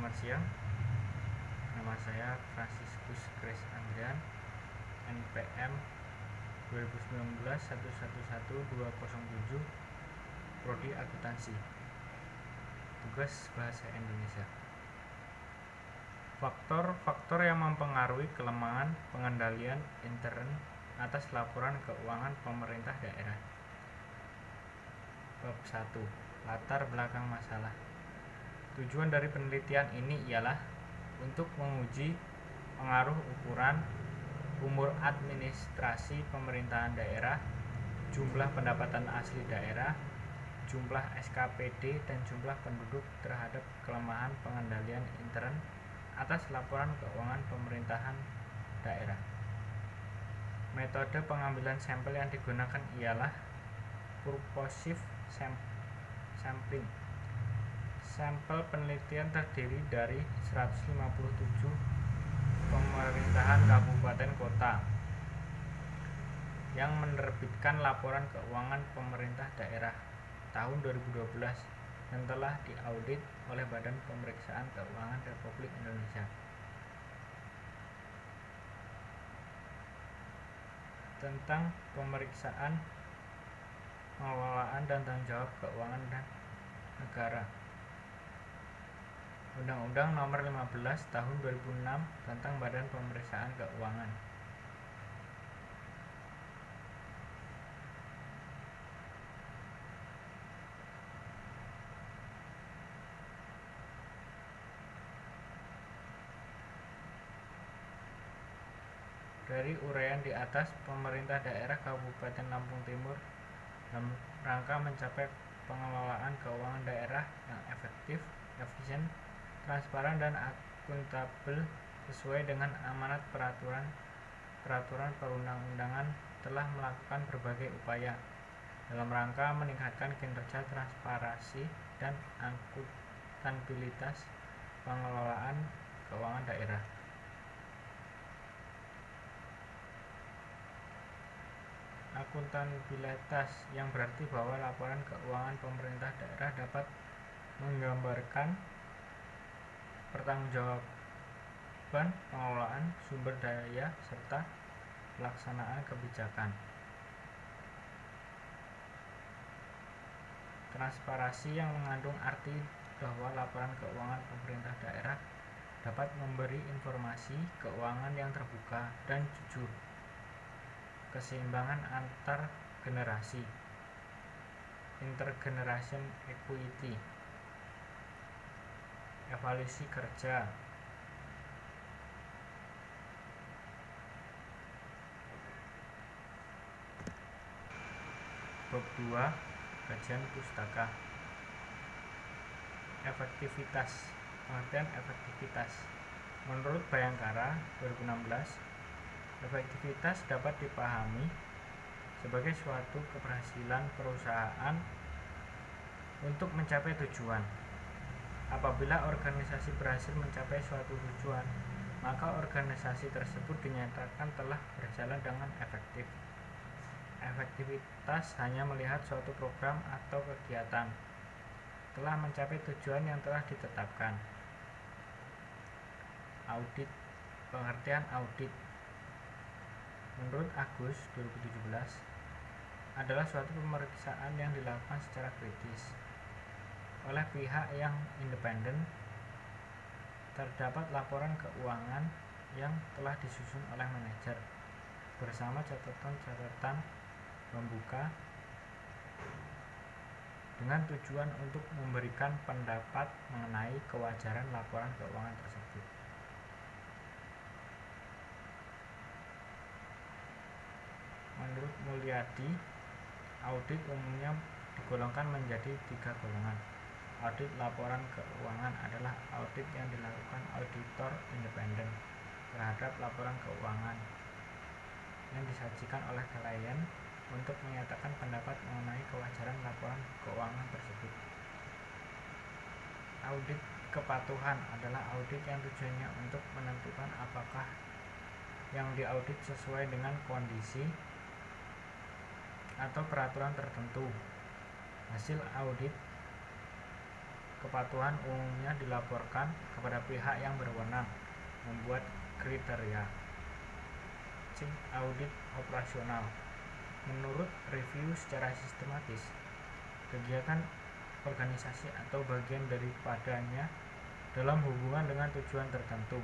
Selamat siang, nama saya Franciscus Grace Andrian, NPM 2019111207, Prodi Akuntansi, tugas Bahasa Indonesia. Faktor-faktor yang mempengaruhi kelemahan pengendalian intern atas laporan keuangan pemerintah daerah. Bab 1. Latar belakang masalah. Tujuan dari penelitian ini ialah untuk menguji pengaruh ukuran umur administrasi pemerintahan daerah, jumlah pendapatan asli daerah, jumlah SKPD, dan jumlah penduduk terhadap kelemahan pengendalian intern atas laporan keuangan pemerintahan daerah. Metode pengambilan sampel yang digunakan ialah purposive sampling. Sampel penelitian terdiri dari 157 pemerintahan kabupaten kota yang menerbitkan laporan keuangan pemerintah daerah tahun 2012 dan telah diaudit oleh Badan Pemeriksaan Keuangan Republik Indonesia. Tentang pemeriksaan, pengelolaan dan tanggung jawab keuangan dan negara. Undang-Undang Nomor 15 Tahun 2006 tentang Badan Pemeriksaan Keuangan. Dari uraian di atas, pemerintah daerah Kabupaten Lampung Timur dalam rangka mencapai pengelolaan keuangan daerah yang efektif, efisien, transparan, dan akuntabel sesuai dengan amanat peraturan perundang-undangan telah melakukan berbagai upaya dalam rangka meningkatkan kinerja, transparansi, dan akuntabilitas pengelolaan keuangan daerah. Akuntabilitas yang berarti bahwa laporan keuangan pemerintah daerah dapat menggambarkan pertanggungjawaban pengelolaan sumber daya serta pelaksanaan kebijakan. Transparansi yang mengandung arti bahwa laporan keuangan pemerintah daerah dapat memberi informasi keuangan yang terbuka dan jujur. Keseimbangan antar generasi, intergeneration equity, evaluasi kerja, bab 2 kajian pustaka. Efektivitas. Pengertian efektivitas. Menurut Bayangkara 2016, efektivitas dapat dipahami sebagai suatu keberhasilan perusahaan untuk mencapai tujuan. Apabila organisasi berhasil mencapai suatu tujuan, maka organisasi tersebut dinyatakan telah berjalan dengan efektif. Efektivitas hanya melihat suatu program atau kegiatan telah mencapai tujuan yang telah ditetapkan. Audit. Pengertian audit menurut Agus 2017 adalah suatu pemeriksaan yang dilakukan secara kritis oleh pihak yang independen terdapat laporan keuangan yang telah disusun oleh manajer bersama catatan-catatan pembuka dengan tujuan untuk memberikan pendapat mengenai kewajaran laporan keuangan tersebut. Menurut Mulyadi, audit umumnya digolongkan menjadi 3 golongan. Audit laporan keuangan adalah audit yang dilakukan auditor independen terhadap laporan keuangan yang disajikan oleh klien untuk menyatakan pendapat mengenai kewajaran laporan keuangan tersebut. Audit kepatuhan adalah audit yang tujuannya untuk menentukan apakah yang diaudit sesuai dengan kondisi atau peraturan tertentu. Hasil audit kepatuhan umumnya dilaporkan kepada pihak yang berwenang membuat kriteria. C. Audit operasional. Menurut review secara sistematis kegiatan organisasi atau bagian daripadanya dalam hubungan dengan tujuan tertentu.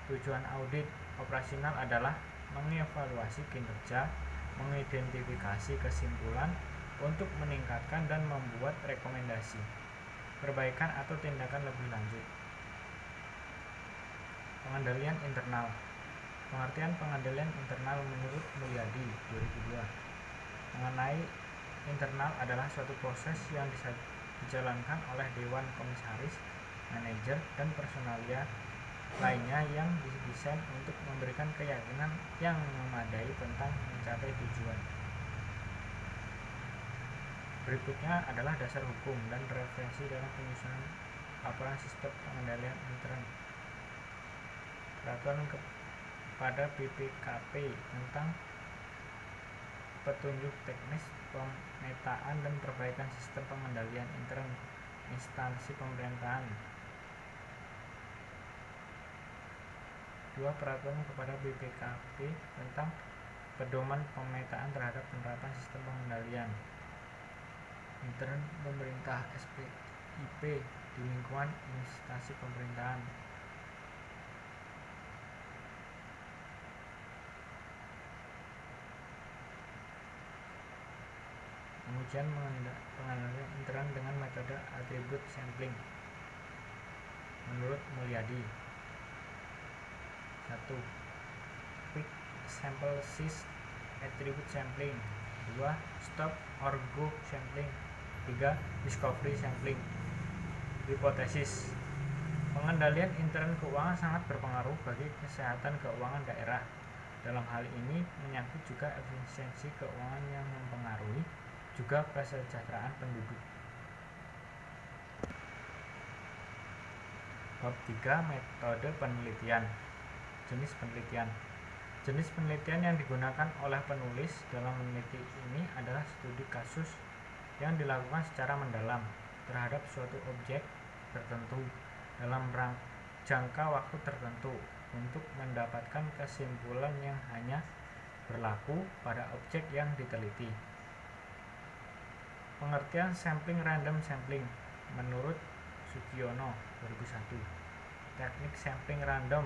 Tujuan audit operasional adalah mengevaluasi kinerja, mengidentifikasi kesimpulan untuk meningkatkan dan membuat rekomendasi, perbaikan atau tindakan lebih lanjut. Pengendalian internal. Pengertian pengendalian internal menurut Mulyadi 2002 mengenai internal adalah suatu proses yang dijalankan oleh dewan komisaris, manajer, dan personalia lainnya yang didesain untuk memberikan keyakinan yang memadai tentang mencapai tujuan. Berikutnya adalah dasar hukum dan referensi dalam penyusunan laporan sistem pengendalian intern. Peraturan kepada BPKP tentang petunjuk teknis pemetaan dan perbaikan sistem pengendalian intern instansi pemerintahan. 2. Peraturan kepada BPKP tentang pedoman pemetaan terhadap penerapan sistem pengendalian intern pemerintah SPIP di lingkungan instansi pemerintahan. Pengujian pengendalian intern dengan metode atribut sampling. Menurut Mulyadi, 1. Quick sample size attribute sampling. 2. Stop or go sampling. 3. Discovery sampling. Hipotesis. Pengendalian intern keuangan sangat berpengaruh bagi kesehatan keuangan daerah. Dalam hal ini menyangkut juga efisiensi keuangan yang mempengaruhi juga kesejahteraan penduduk. Bab 3. Metode penelitian. Jenis penelitian. Jenis penelitian yang digunakan oleh penulis dalam meneliti ini adalah studi kasus yang dilakukan secara mendalam terhadap suatu objek tertentu dalam jangka waktu tertentu untuk mendapatkan kesimpulan yang hanya berlaku pada objek yang diteliti. Pengertian sampling random sampling menurut Sugiono 2001. Teknik sampling random.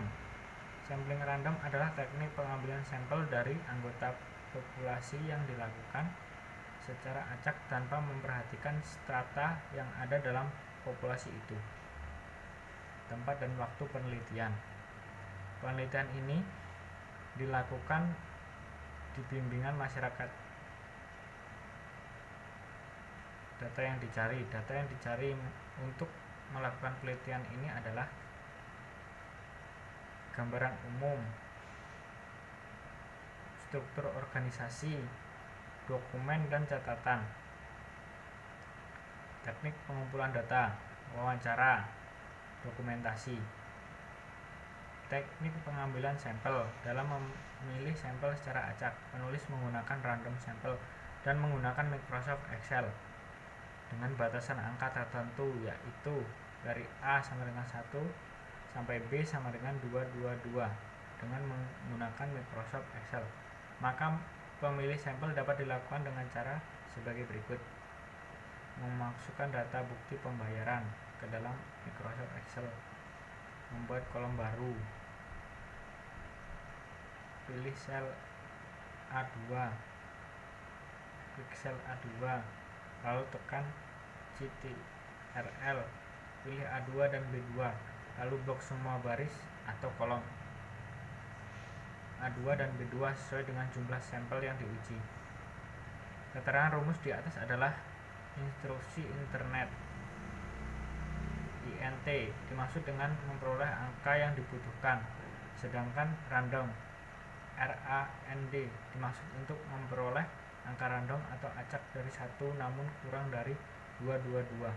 Sampling random adalah teknik pengambilan sampel dari anggota populasi yang dilakukan secara acak tanpa memperhatikan strata yang ada dalam populasi itu. Tempat dan waktu penelitian. Penelitian ini dilakukan di bimbingan masyarakat. Data yang dicari untuk melakukan penelitian ini adalah gambaran umum, struktur organisasi, dokumen dan catatan. Teknik pengumpulan data, wawancara, dokumentasi. Teknik pengambilan sampel. Dalam memilih sampel secara acak, penulis menggunakan random sampel dan menggunakan Microsoft Excel dengan batasan angka tertentu, yaitu dari A sama dengan 1 sampai B sama dengan 222 dengan menggunakan Microsoft Excel. Maka pemilih sampel dapat dilakukan dengan cara sebagai berikut. Memasukkan data bukti pembayaran ke dalam Microsoft Excel. Membuat kolom baru. Pilih sel A2. Klik sel A2. Lalu tekan Ctrl. Pilih A2 dan B2. Lalu blok semua baris atau kolom. A2 dan B2 sesuai dengan jumlah sampel yang diuji. Keterangan rumus di atas adalah instruksi internet. INT dimaksud dengan memperoleh angka yang dibutuhkan, sedangkan random RAND dimaksud untuk memperoleh angka random atau acak dari 1 namun kurang dari 222.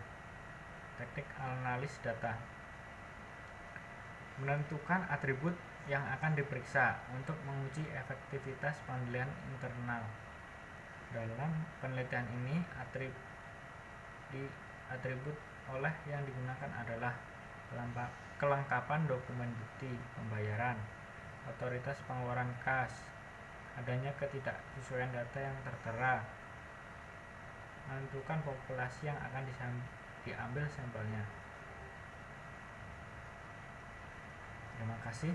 Teknik analis data. Menentukan atribut yang akan diperiksa untuk menguji efektivitas pengendalian internal. Dalam penelitian ini atribut oleh yang digunakan adalah kelengkapan dokumen bukti pembayaran, otoritas pengeluaran kas, adanya ketidaksesuaian data yang tertera, menentukan populasi yang akan diambil sampelnya. Terima kasih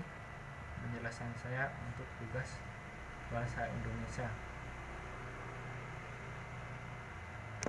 penjelasan saya untuk tugas bahasa Indonesia.